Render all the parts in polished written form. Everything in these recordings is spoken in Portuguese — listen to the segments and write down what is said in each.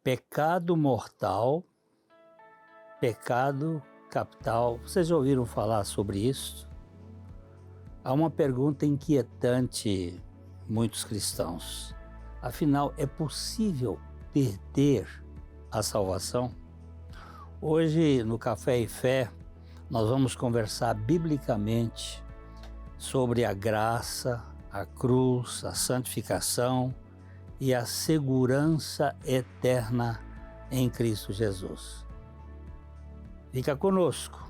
Pecado mortal, pecado capital. Vocês já ouviram falar sobre isso? Há uma pergunta inquietante muitos cristãos. Afinal, é possível perder a salvação? Hoje, no Café e Fé, nós vamos conversar biblicamente sobre a graça, a cruz, a santificação e a segurança eterna em Cristo Jesus. Fica conosco.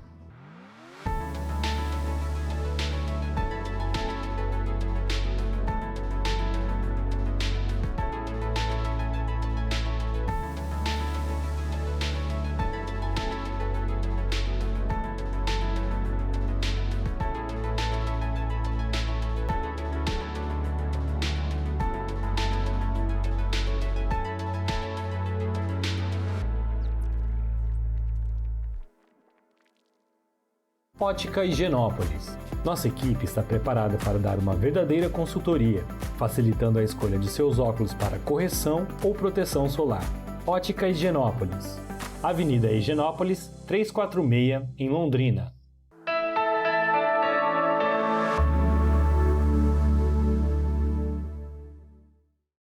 Ótica Higienópolis. Nossa equipe está preparada para dar uma verdadeira consultoria, facilitando a escolha de seus óculos para correção ou proteção solar. Ótica Higienópolis. Avenida Higienópolis, 346, em Londrina.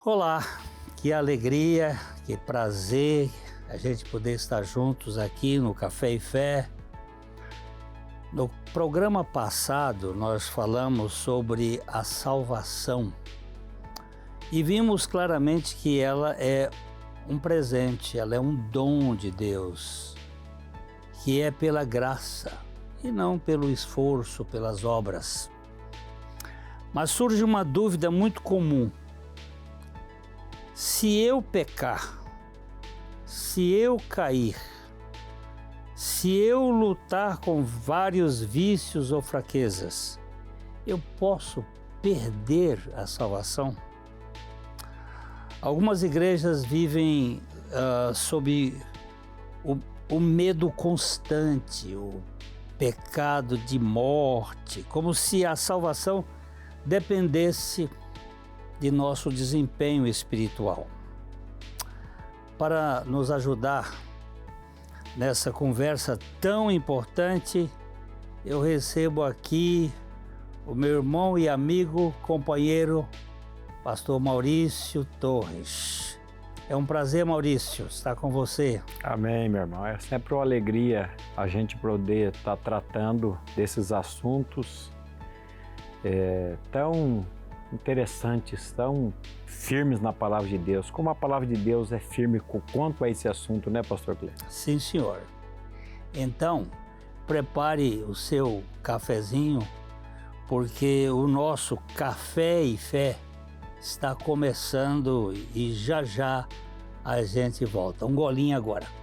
Olá, que alegria, que prazer a gente poder estar juntos aqui no Café e Fé. No programa passado, nós falamos sobre a salvação e vimos claramente que ela é um presente, ela é um dom de Deus, que é pela graça e não pelo esforço, pelas obras. Mas surge uma dúvida muito comum. Se eu pecar, se eu cair, se eu lutar com vários vícios ou fraquezas, eu posso perder a salvação? Algumas igrejas vivem sob o medo constante, o pecado de morte, como se a salvação dependesse de nosso desempenho espiritual. Para nos ajudar nessa conversa tão importante, eu recebo aqui o meu irmão e amigo, companheiro, pastor Maurício Torres. É um prazer, Maurício, estar com você. Amém, meu irmão. É sempre uma alegria a gente poder estar tratando desses assuntos tão interessantes, tão firmes na palavra de Deus. Como a palavra de Deus é firme quanto a esse assunto, né, pastor Cleiton? Sim, senhor. Então, prepare o seu cafezinho, porque o nosso Café e Fé está começando e já já a gente volta. Um golinho agora.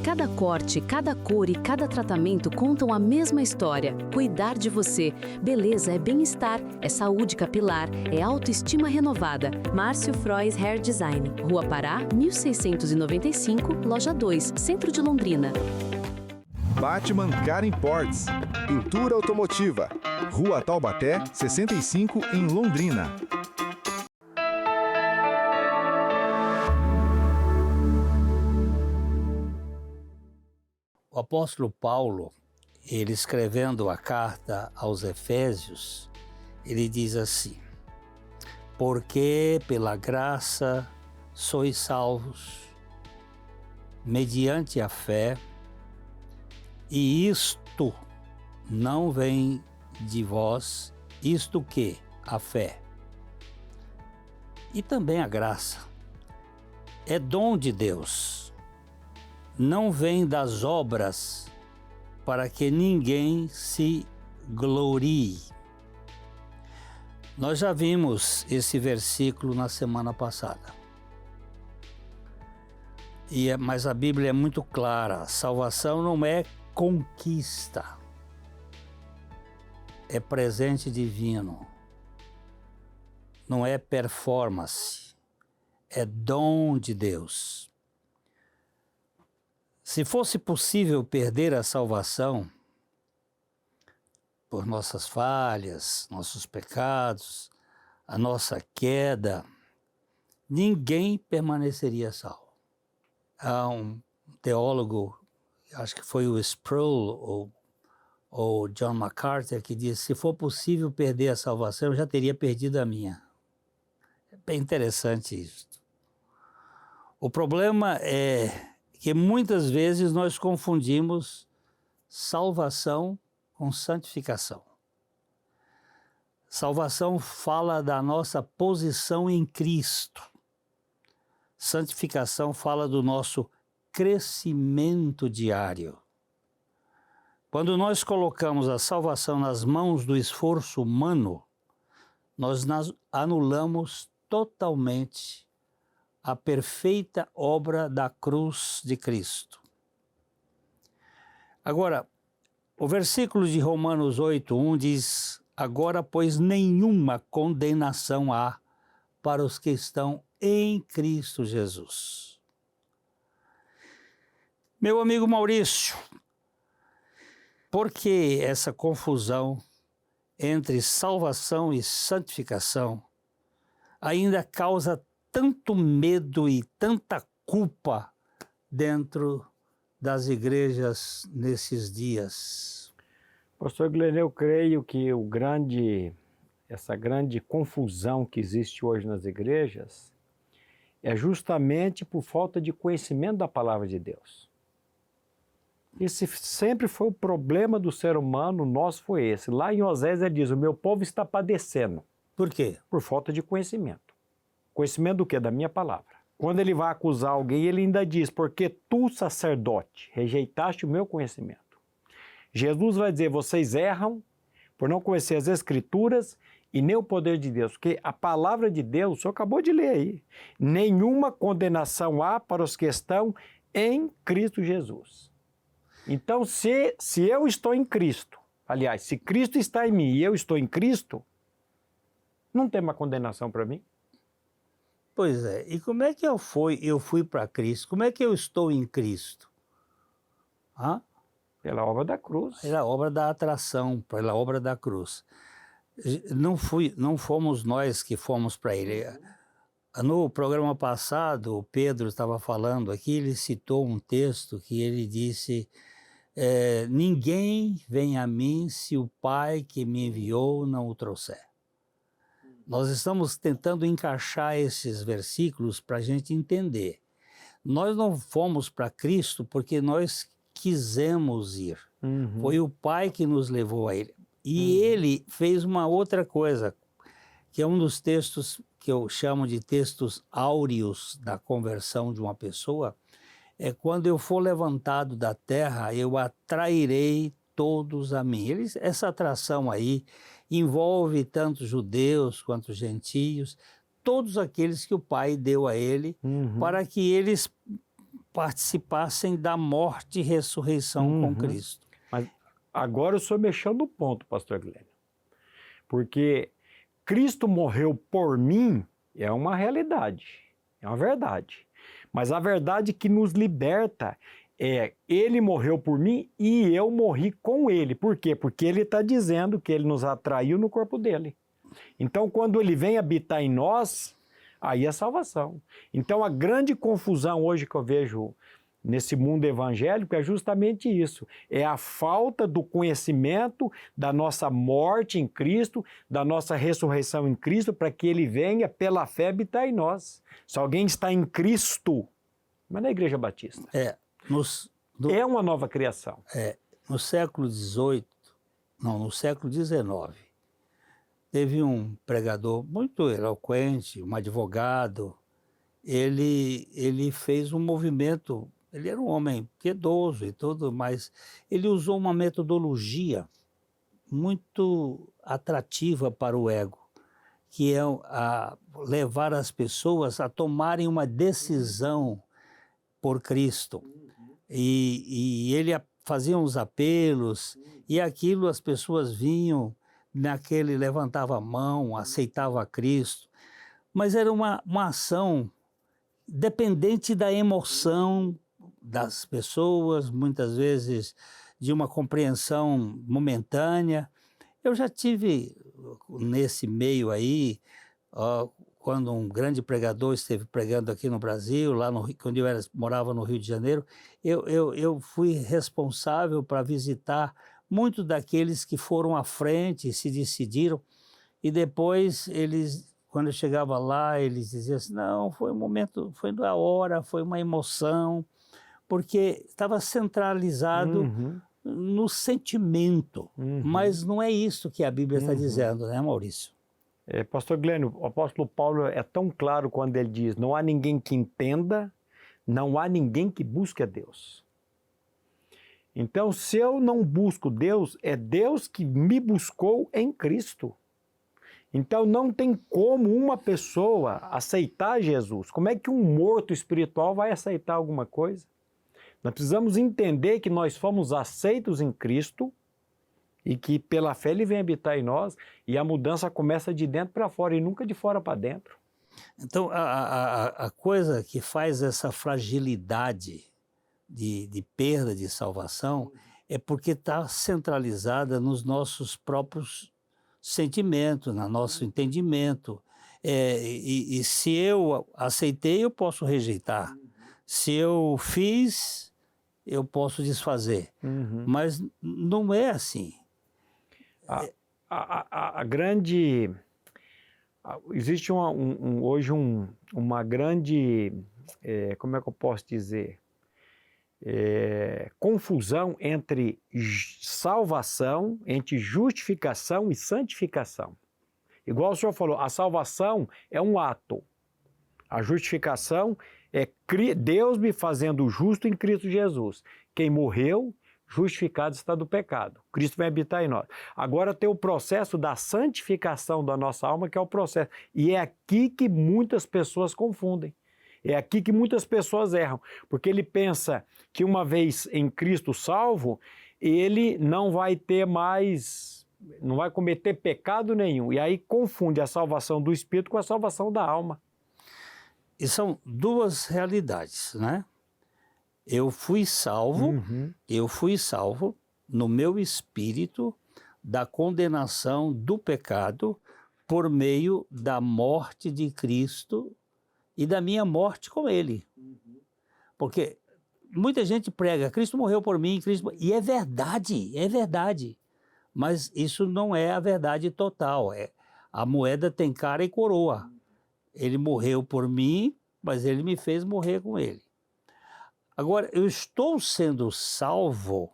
Cada corte, cada cor e cada tratamento contam a mesma história. Cuidar de você. Beleza é bem-estar, é saúde capilar, é autoestima renovada. Márcio Frois Hair Design. Rua Pará, 1695, Loja 2, Centro de Londrina. Batman Car Imports. Pintura automotiva. Rua Taubaté, 65, em Londrina. O apóstolo Paulo, ele escrevendo a carta aos Efésios, ele diz assim: porque pela graça sois salvos, mediante a fé, e isto não vem de vós, isto que? A fé. E também a graça. É dom de Deus. Não vem das obras, para que ninguém se glorie. Nós já vimos esse versículo na semana passada. Mas a Bíblia é muito clara: a salvação não é conquista, é presente divino, não é performance, é dom de Deus. Se fosse possível perder a salvação, por nossas falhas, nossos pecados, a nossa queda, ninguém permaneceria salvo. Há um teólogo, acho que foi o Sproul ou John MacArthur, que disse: se for possível perder a salvação, eu já teria perdido a minha. É bem interessante isso. O problema é que muitas vezes nós confundimos salvação com santificação. Salvação fala da nossa posição em Cristo. Santificação fala do nosso crescimento diário. Quando nós colocamos a salvação nas mãos do esforço humano, nós anulamos totalmente a perfeita obra da cruz de Cristo. Agora, o versículo de Romanos 8:1 diz: agora, pois, nenhuma condenação há para os que estão em Cristo Jesus. Meu amigo Maurício, por que essa confusão entre salvação e santificação ainda causa tanto medo e tanta culpa dentro das igrejas nesses dias? Pastor Glenn, eu creio que essa grande confusão que existe hoje nas igrejas é justamente por falta de conhecimento da palavra de Deus. Esse sempre foi o problema do ser humano, nosso foi esse. Lá em Osés ele diz: o meu povo está padecendo. Por quê? Por falta de conhecimento. Conhecimento do quê? Da minha palavra. Quando ele vai acusar alguém, ele ainda diz: porque tu, sacerdote, rejeitaste o meu conhecimento. Jesus vai dizer: vocês erram por não conhecer as Escrituras e nem o poder de Deus. Porque a palavra de Deus, o senhor acabou de ler aí: nenhuma condenação há para os que estão em Cristo Jesus. Então, se eu estou em Cristo, aliás, se Cristo está em mim e eu estou em Cristo, não tem uma condenação para mim. Pois é, e como é que eu fui para Cristo? Como é que eu estou em Cristo? Hã? Pela obra da cruz. Pela obra da atração, pela obra da cruz. Não fomos nós que fomos para ele. No programa passado, o Pedro estava falando aqui, ele citou um texto que ele disse: ninguém vem a mim se o Pai que me enviou não o trouxer. Nós estamos tentando encaixar esses versículos para a gente entender. Nós não fomos para Cristo porque nós quisemos ir. Uhum. Foi o Pai que nos levou a Ele. E Ele fez uma outra coisa, que é um dos textos que eu chamo de textos áureos da conversão de uma pessoa. É quando eu for levantado da terra, eu atrairei todos a mim. Essa atração aí envolve tanto judeus quanto gentios, todos aqueles que o Pai deu a ele, para que eles participassem da morte e ressurreição com Cristo. Mas agora o senhor mexeu no ponto, pastor Glenn. Porque Cristo morreu por mim é uma realidade, é uma verdade. Mas a verdade que nos liberta é: ele morreu por mim e eu morri com ele. Por quê? Porque ele está dizendo que ele nos atraiu no corpo dele. Então, quando ele vem habitar em nós, aí é salvação. Então, a grande confusão hoje que eu vejo nesse mundo evangélico é justamente isso. É a falta do conhecimento da nossa morte em Cristo, da nossa ressurreição em Cristo, para que ele venha pela fé habitar em nós. Se alguém está em Cristo, mas na Igreja Batista, é uma nova criação. No século XVIII, não, no século XIX, teve um pregador muito eloquente, um advogado. Ele fez um movimento. Ele era um homem piedoso e tudo, mas ele usou uma metodologia muito atrativa para o ego, que é levar as pessoas a tomarem uma decisão por Cristo. E ele fazia uns apelos, e aquilo as pessoas vinham, levantava a mão, aceitava Cristo, mas era uma ação dependente da emoção das pessoas, muitas vezes de uma compreensão momentânea, Eu já tive nesse meio aí, quando um grande pregador esteve pregando aqui no Brasil, lá no, quando eu morava no Rio de Janeiro, eu fui responsável para visitar muitos daqueles que foram à frente, se decidiram, e depois eles, quando eu chegava lá, eles diziam assim, não, foi um momento, foi da hora, foi uma emoção, porque estava centralizado no sentimento, mas não é isso que a Bíblia está dizendo, né, Maurício? Pastor Glênio, o apóstolo Paulo é tão claro quando ele diz, não há ninguém que entenda, não há ninguém que busque a Deus. Então, se eu não busco Deus, é Deus que me buscou em Cristo. Então, não tem como uma pessoa aceitar Jesus. Como é que um morto espiritual vai aceitar alguma coisa? Nós precisamos entender que nós fomos aceitos em Cristo e que pela fé Ele vem habitar em nós e a mudança começa de dentro para fora e nunca de fora para dentro. Então, a coisa que faz essa fragilidade de perda de salvação é porque está centralizada nos nossos próprios sentimentos, no nosso entendimento. E se eu aceitei, eu posso rejeitar. Se eu fiz, eu posso desfazer. Mas não é assim. Existe hoje uma grande, como é que eu posso dizer, confusão entre salvação, entre justificação e santificação. Igual o senhor falou, a salvação é um ato, a justificação é Deus me fazendo justo em Cristo Jesus. Quem morreu, justificado está do pecado. Cristo vai habitar em nós. Agora tem o processo da santificação da nossa alma, que é o processo. E é aqui que muitas pessoas confundem. É aqui que muitas pessoas erram. Porque ele pensa que uma vez em Cristo salvo, ele não vai ter mais, não vai cometer pecado nenhum. E aí confunde a salvação do espírito com a salvação da alma. E são duas realidades, né? Eu fui salvo no meu espírito da condenação do pecado por meio da morte de Cristo e da minha morte com Ele. Porque muita gente prega, Cristo morreu por mim, e é verdade. Mas isso não é a verdade total. A moeda tem cara e coroa. Ele morreu por mim, mas Ele me fez morrer com Ele. Agora, eu estou sendo salvo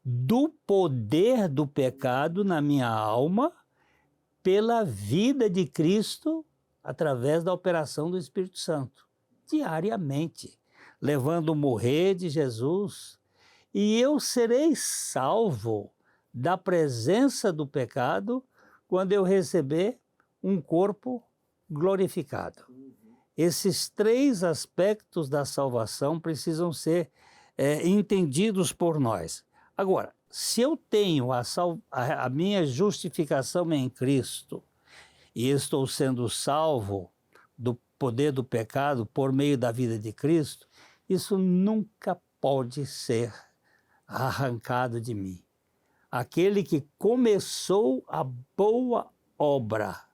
do poder do pecado na minha alma pela vida de Cristo através da operação do Espírito Santo, diariamente, levando o morrer de Jesus. E eu serei salvo da presença do pecado quando eu receber um corpo glorificado. Esses três aspectos da salvação precisam ser entendidos por nós. Agora, se eu tenho a minha justificação em Cristo e estou sendo salvo do poder do pecado por meio da vida de Cristo, isso nunca pode ser arrancado de mim. Aquele que começou a boa obra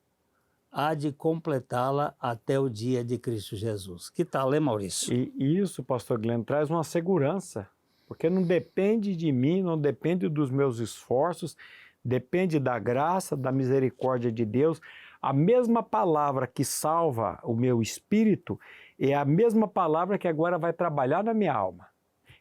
há de completá-la até o dia de Cristo Jesus. Que tal, hein, Maurício? E isso, pastor Glênio, traz uma segurança, porque não depende de mim, não depende dos meus esforços, depende da graça, da misericórdia de Deus. A mesma palavra que salva o meu espírito é a mesma palavra que agora vai trabalhar na minha alma.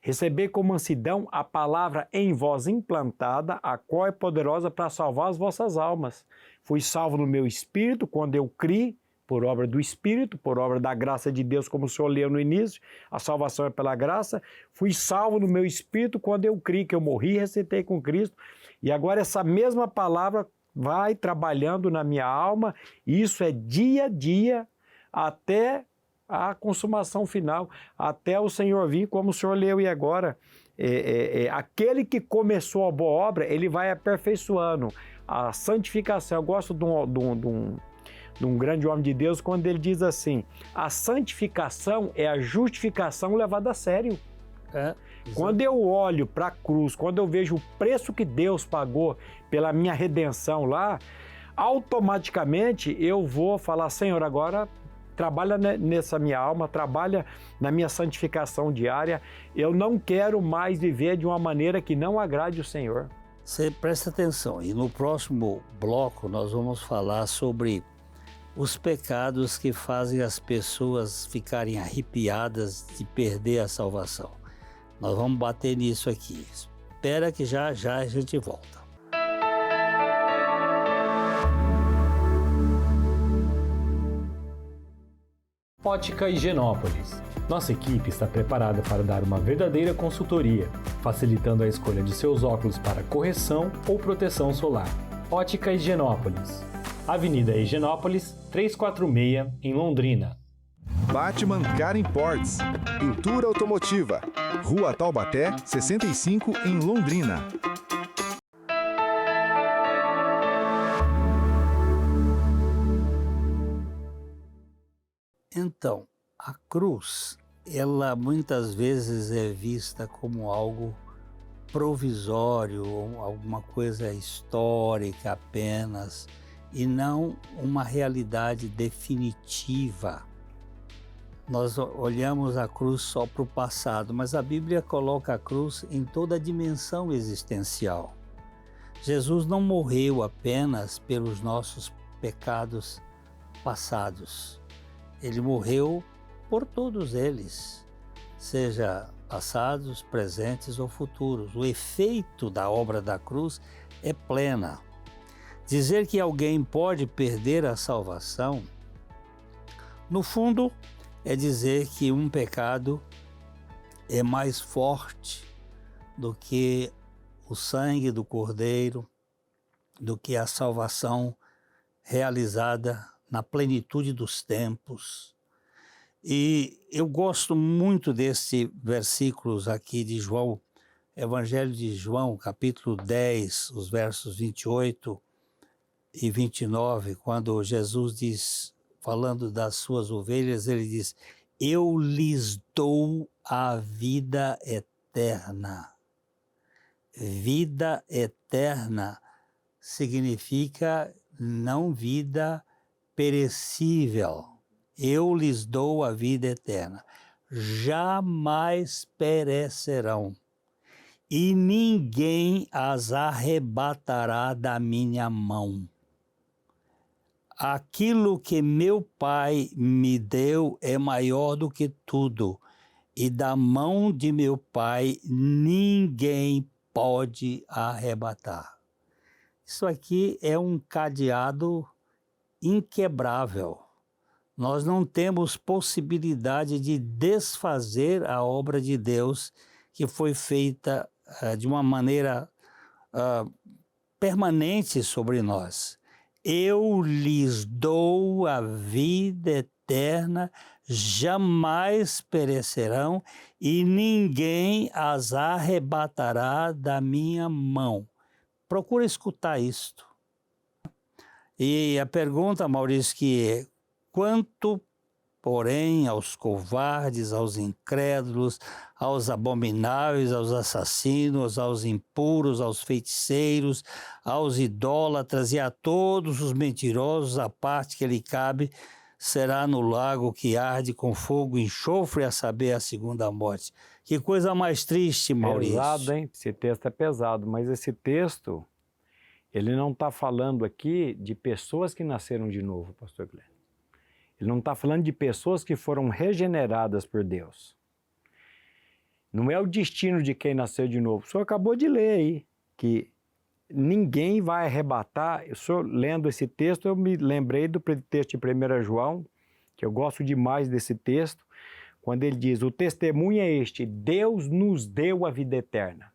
Receber com mansidão a palavra em vós implantada, a qual é poderosa para salvar as vossas almas. Fui salvo no meu espírito quando eu criei, por obra do Espírito, por obra da graça de Deus, como o senhor leu no início, a salvação é pela graça. Fui salvo no meu espírito quando eu criei, que eu morri e ressuscitei com Cristo. E agora essa mesma palavra vai trabalhando na minha alma, e isso é dia a dia, até a consumação final, até o Senhor vir, como o senhor leu e agora. Aquele que começou a boa obra, ele vai aperfeiçoando a santificação. Eu gosto de um grande homem de Deus quando ele diz assim: a santificação é a justificação levada a sério. Quando eu olho para a cruz, quando eu vejo o preço que Deus pagou pela minha redenção lá, automaticamente eu vou falar, Senhor, agora trabalha nessa minha alma, trabalha na minha santificação diária. Eu não quero mais viver de uma maneira que não agrade o Senhor. Você presta atenção, e no próximo bloco nós vamos falar sobre os pecados que fazem as pessoas ficarem arrepiadas de perder a salvação. Nós vamos bater nisso aqui. Espera que já já a gente volta. Ótica Higienópolis. Nossa equipe está preparada para dar uma verdadeira consultoria, facilitando a escolha de seus óculos para correção ou proteção solar. Ótica Higienópolis. Avenida Higienópolis, 346, em Londrina. Batman Car Imports, pintura automotiva, Rua Taubaté, 65, em Londrina. Então, a cruz, ela muitas vezes é vista como algo provisório, alguma coisa histórica apenas, e não uma realidade definitiva. Nós olhamos a cruz só para o passado, mas a Bíblia coloca a cruz em toda a dimensão existencial. Jesus não morreu apenas pelos nossos pecados passados. Ele morreu por todos eles, seja passados, presentes ou futuros. O efeito da obra da cruz é plena. Dizer que alguém pode perder a salvação, no fundo, é dizer que um pecado é mais forte do que o sangue do Cordeiro, do que a salvação realizada na plenitude dos tempos. E eu gosto muito desses versículos aqui de João, Evangelho de João, capítulo 10, os versos 28 e 29, quando Jesus diz, falando das suas ovelhas, ele diz, eu lhes dou a vida eterna. Vida eterna significa não vida perecível. Eu lhes dou a vida eterna. Jamais perecerão, e ninguém as arrebatará da minha mão. Aquilo que meu Pai me deu é maior do que tudo, e da mão de meu Pai ninguém pode arrebatar. Isso aqui é um cadeado inquebrável. Nós não temos possibilidade de desfazer a obra de Deus que foi feita de uma maneira permanente sobre nós. Eu lhes dou a vida eterna, jamais perecerão e ninguém as arrebatará da minha mão. Procura escutar isto. E a pergunta, Maurício, que é, quanto, porém, aos covardes, aos incrédulos, aos abomináveis, aos assassinos, aos impuros, aos feiticeiros, aos idólatras e a todos os mentirosos, a parte que lhe cabe será no lago que arde com fogo e enxofre, a saber, a segunda morte. Que coisa mais triste, Maurício. Pesado, hein? Esse texto é pesado, mas esse texto, ele não está falando aqui de pessoas que nasceram de novo, pastor Glenn. Ele não está falando de pessoas que foram regeneradas por Deus. Não é o destino de quem nasceu de novo. O senhor acabou de ler aí, que ninguém vai arrebatar. O senhor lendo esse texto, eu me lembrei do texto de 1 João, que eu gosto demais desse texto, quando ele diz, o testemunho é este, Deus nos deu a vida eterna.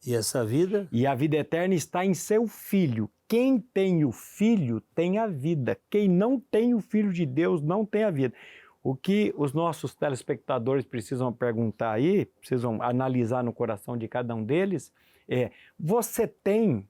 E essa vida? E a vida eterna está em seu Filho. Quem tem o Filho tem a vida. Quem não tem o Filho de Deus não tem a vida. O que os nossos telespectadores precisam perguntar aí, precisam analisar no coração de cada um deles, é, você tem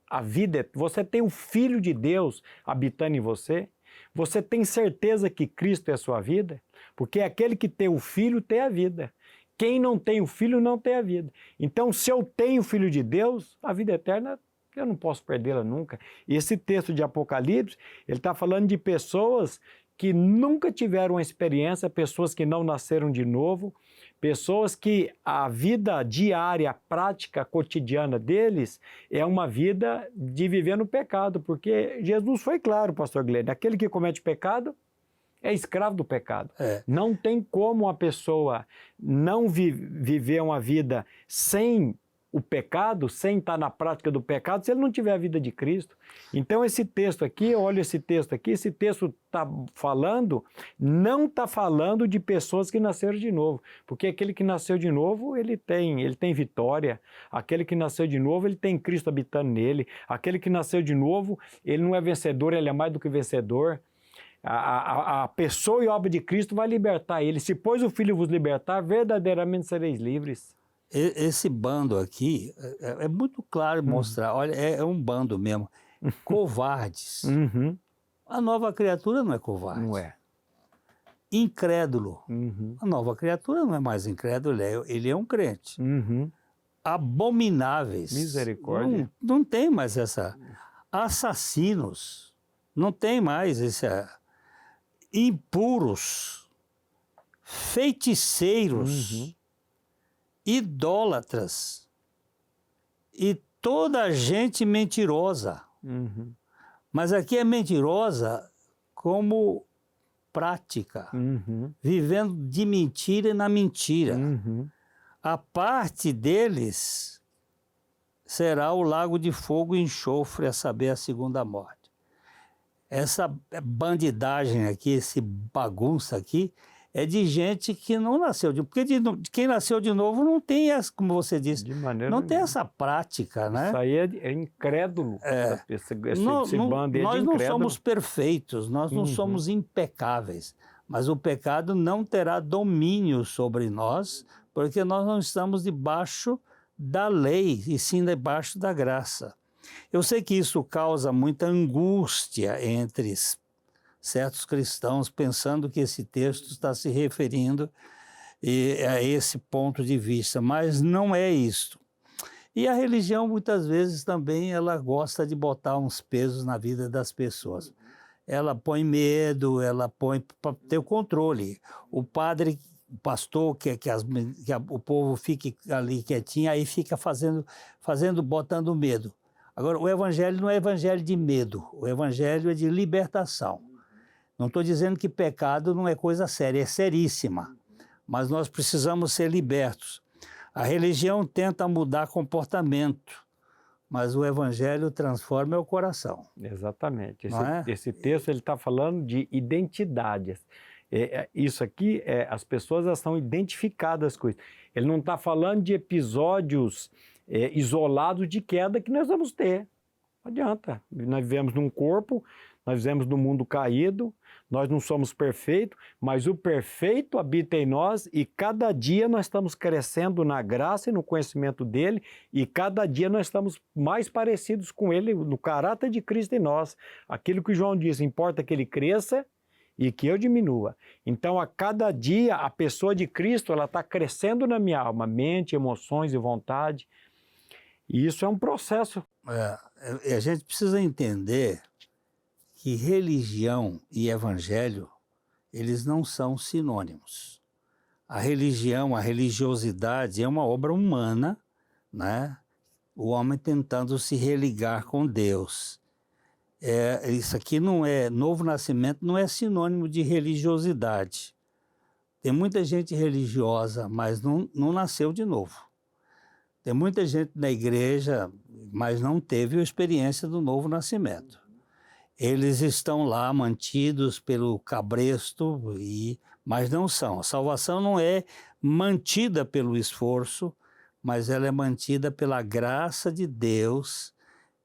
a vida, você tem o Filho de Deus habitando em você? Você tem certeza que Cristo é a sua vida? Porque aquele que tem o Filho tem a vida. Quem não tem o Filho não tem a vida. Então, se eu tenho o Filho de Deus, a vida eterna, eu não posso perdê-la nunca. E esse texto de Apocalipse, ele está falando de pessoas que nunca tiveram uma experiência, pessoas que não nasceram de novo, pessoas que a vida diária, a prática cotidiana deles é uma vida de viver no pecado, porque Jesus foi claro, pastor Glenn, aquele que comete pecado é escravo do pecado. Não tem como uma pessoa não viver uma vida sem o pecado, sem estar na prática do pecado, se ele não tiver a vida de Cristo. Então esse texto aqui, olha esse texto aqui, esse texto não está falando de pessoas que nasceram de novo, porque aquele que nasceu de novo, ele tem vitória, aquele que nasceu de novo, ele tem Cristo habitando nele, aquele que nasceu de novo, ele não é vencedor, ele é mais do que vencedor. A pessoa e a obra de Cristo vai libertar ele. Se pois o Filho vos libertar, verdadeiramente sereis livres. Esse bando aqui é muito claro mostrar, olha, é um bando mesmo, covardes. A nova criatura não é covarde. Não é. Incrédulo. A nova criatura não é mais incrédulo, ele é um crente. Abomináveis. Misericórdia. Não tem mais essa. Assassinos. Não tem mais esse. Impuros. Feiticeiros. Idólatras e toda a gente mentirosa. Mas aqui é mentirosa como prática, vivendo de mentira na mentira. A parte deles será o lago de fogo e enxofre, a saber, a segunda morte. Essa bandidagem aqui, esse bagunça aqui, é de gente que não nasceu de novo. Porque quem nasceu de novo não tem essa, como você disse, não tem essa prática, né? Isso aí é incrédulo. Esse bando é nós de não incrédulo. somos perfeitos, nós não somos impecáveis. Mas o pecado não terá domínio sobre nós, porque nós não estamos debaixo da lei, e sim debaixo da graça. Eu sei que isso causa muita angústia entre certos cristãos, pensando que esse texto está se referindo a esse ponto de vista, mas não é isso. E a religião, muitas vezes, também ela gosta de botar uns pesos na vida das pessoas. Ela põe medo, ela põe para ter o controle. O padre, o pastor, quer que o povo fique ali quietinho, aí fica botando medo. Agora, o evangelho não é evangelho de medo, o evangelho é de libertação. Não estou dizendo que pecado não é coisa séria, é seríssima, mas nós precisamos ser libertos. A religião tenta mudar comportamento, mas o evangelho transforma o coração. Exatamente. Não é? Esse texto ele está falando de identidades. Isso aqui, as pessoas elas estão identificadas com isso. Ele não está falando de episódios isolados de queda que nós vamos ter. Não adianta. Nós vivemos num corpo, nós vivemos num mundo caído, nós não somos perfeitos, mas o perfeito habita em nós e cada dia nós estamos crescendo na graça e no conhecimento dele e cada dia nós estamos mais parecidos com ele, no caráter de Cristo em nós. Aquilo que João diz, importa que ele cresça e que eu diminua. Então, a cada dia, a pessoa de Cristo ela está crescendo na minha alma, mente, emoções e vontade. E isso é um processo. A gente precisa entender que religião e evangelho, eles não são sinônimos. A religião, a religiosidade é uma obra humana, né? O homem tentando se religar com Deus. Isso aqui não é, novo nascimento não é sinônimo de religiosidade. Tem muita gente religiosa, mas não nasceu de novo. Tem muita gente na igreja, mas não teve a experiência do novo nascimento. Eles estão lá mantidos pelo cabresto, mas não são. A salvação não é mantida pelo esforço, mas ela é mantida pela graça de Deus,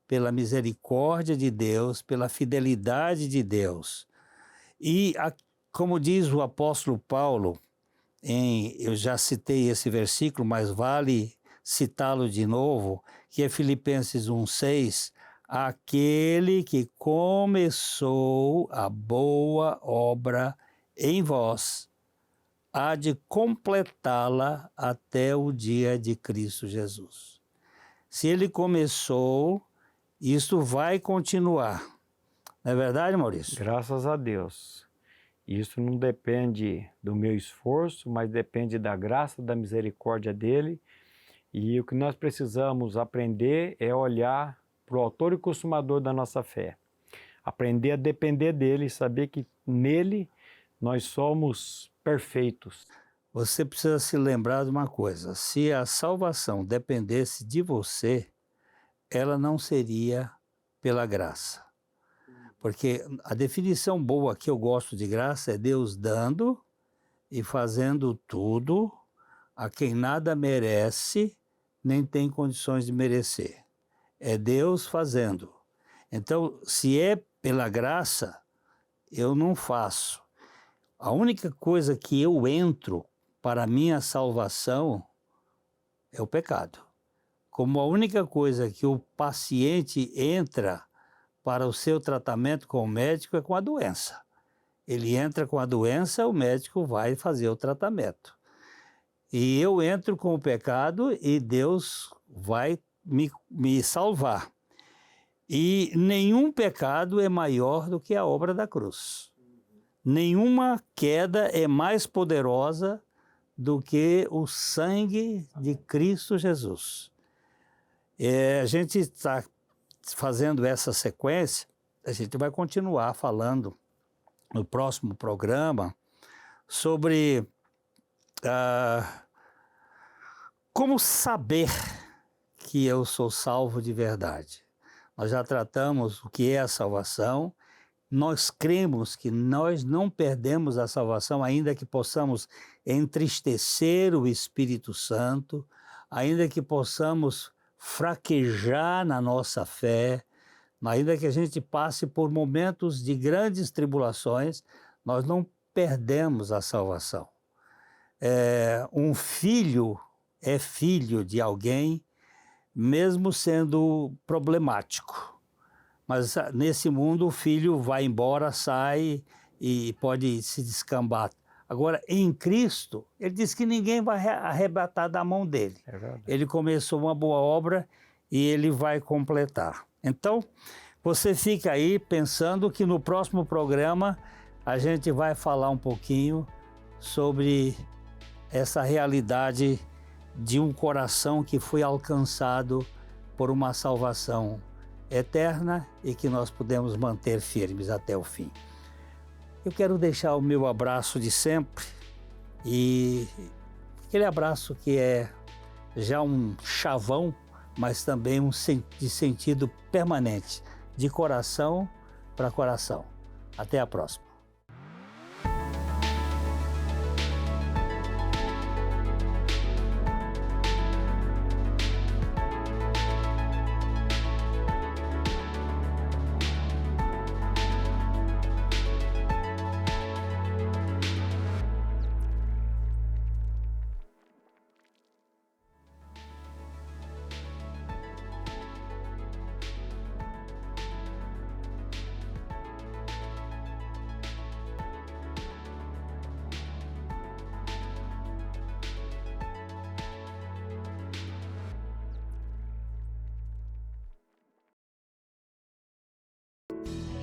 pela misericórdia de Deus, pela fidelidade de Deus. E, como diz o apóstolo Paulo, eu já citei esse versículo, mas vale citá-lo de novo, que é Filipenses 1,6, aquele que começou a boa obra em vós, há de completá-la até o dia de Cristo Jesus. Se ele começou, isso vai continuar. Não é verdade, Maurício? Graças a Deus. Isso não depende do meu esforço, mas depende da graça, da misericórdia dele. E o que nós precisamos aprender é olhar para o autor e consumador da nossa fé. Aprender a depender dele e saber que nele nós somos perfeitos. Você precisa se lembrar de uma coisa: se a salvação dependesse de você, ela não seria pela graça. Porque a definição boa que eu gosto de graça é Deus dando e fazendo tudo a quem nada merece, nem tem condições de merecer. É Deus fazendo. Então, se é pela graça, eu não faço. A única coisa que eu entro para a minha salvação é o pecado. Como a única coisa que o paciente entra para o seu tratamento com o médico é com a doença. Ele entra com a doença, o médico vai fazer o tratamento. E eu entro com o pecado e Deus vai me salvar. E nenhum pecado é maior do que a obra da cruz. Nenhuma queda é mais poderosa do que o sangue de Cristo Jesus. A gente está fazendo essa sequência, a gente vai continuar falando no próximo programa sobre como saber que eu sou salvo de verdade. Nós já tratamos o que é a salvação. Nós cremos que nós não perdemos a salvação, ainda que possamos entristecer o Espírito Santo, ainda que possamos fraquejar na nossa fé, ainda que a gente passe por momentos de grandes tribulações, nós não perdemos a salvação. Um filho é filho de alguém, mesmo sendo problemático. Mas nesse mundo o filho vai embora, sai e pode se descambar. Agora, em Cristo, ele diz que ninguém vai arrebatar da mão dele. É verdade. Ele começou uma boa obra e ele vai completar. Então, você fica aí pensando que no próximo programa a gente vai falar um pouquinho sobre essa realidade de um coração que foi alcançado por uma salvação eterna e que nós podemos manter firmes até o fim. Eu quero deixar o meu abraço de sempre e aquele abraço que é já um chavão, mas também de sentido permanente, de coração para coração. Até a próxima.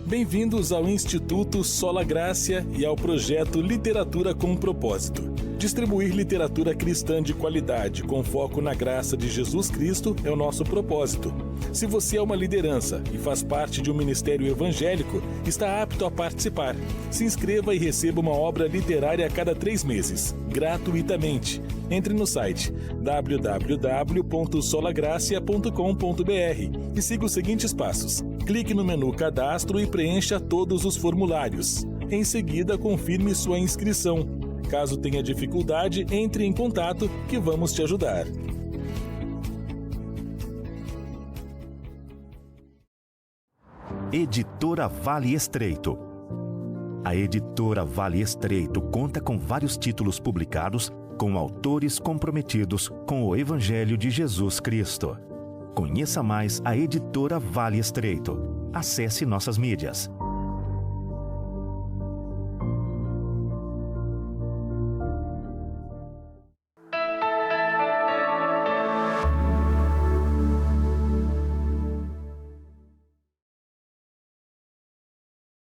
Bem-vindos ao Instituto Sola Gracia e ao projeto Literatura com Propósito. Distribuir literatura cristã de qualidade com foco na graça de Jesus Cristo é o nosso propósito. Se você é uma liderança e faz parte de um ministério evangélico, está apto a participar. Se inscreva e receba uma obra literária a cada 3 meses, gratuitamente. Entre no site www.solagracia.com.br e siga os seguintes passos. Clique no menu Cadastro e preencha todos os formulários. Em seguida, confirme sua inscrição. Caso tenha dificuldade, entre em contato que vamos te ajudar. Editora Vale Estreito. A Editora Vale Estreito conta com vários títulos publicados com autores comprometidos com o Evangelho de Jesus Cristo. Conheça mais a Editora Vale Estreito. Acesse nossas mídias.